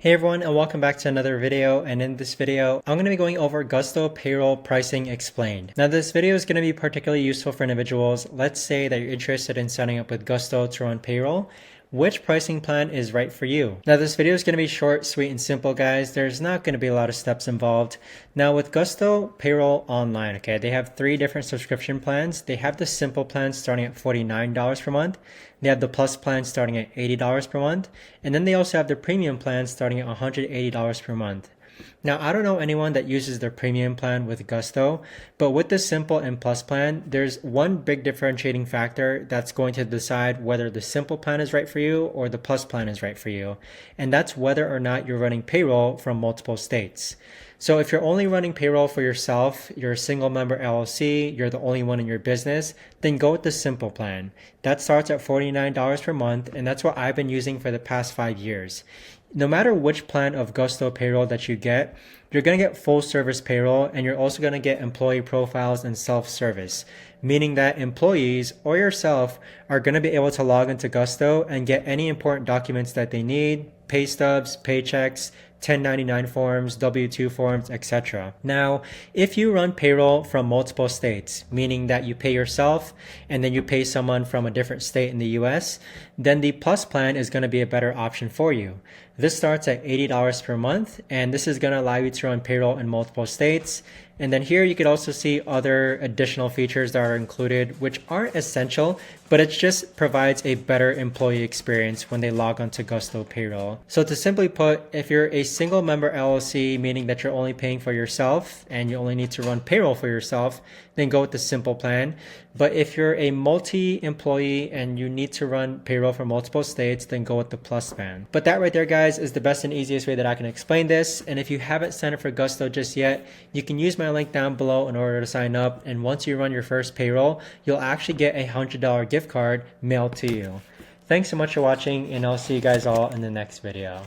Hey everyone, and welcome back to another video. And in this video, I'm going to be going over Gusto Payroll Pricing Explained. Now this video is going to be particularly useful for individuals. Let's say that you're interested in signing up with Gusto to run payroll. Which pricing plan is right for you? Now this video is going to be short, sweet, and simple, guys. There's not going to be a lot of steps involved. Now with Gusto Payroll Online, okay, they have 3 different subscription plans. They have the simple plan starting at $49 per month. They have the plus plan starting at $80 per month. And then they also have the premium plan starting at $180 per month. Now, I don't know anyone that uses their premium plan with Gusto, but with the simple and plus plan, there's one big differentiating factor that's going to decide whether the simple plan is right for you or the plus plan is right for you. And that's whether or not you're running payroll from multiple states. So if you're only running payroll for yourself, you're a single member LLC, you're the only one in your business, then go with the simple plan. That starts at $49 per month, and that's what I've been using for the past 5 years. No matter which plan of Gusto payroll that you get, you're going to get full service payroll, and you're also going to get employee profiles and self-service, meaning that employees or yourself are going to be able to log into Gusto and get any important documents that they need, pay stubs, paychecks, 1099 forms, W-2 forms, etc. Now, if you run payroll from multiple states, meaning that you pay yourself and then you pay someone from a different state in the US, then the plus plan is going to be a better option for you. This starts at $80 per month, and this is going to allow you to run payroll in multiple states. And then here you could also see other additional features that are included, which aren't essential, but it just provides a better employee experience when they log on to Gusto Payroll. So to simply put, if you're a single member LLC, meaning that you're only paying for yourself and you only need to run payroll for yourself, then go with the simple plan. But if you're a multi-employee and you need to run payroll for multiple states, then go with the plus plan. But that right there, guys, is the best and easiest way that I can explain this. And if you haven't signed up for Gusto just yet, you can use my link down below in order to sign up. And once you run your first payroll, you'll actually get a $100 gift card mailed to you. Thanks so much for watching, and I'll see you guys all in the next video.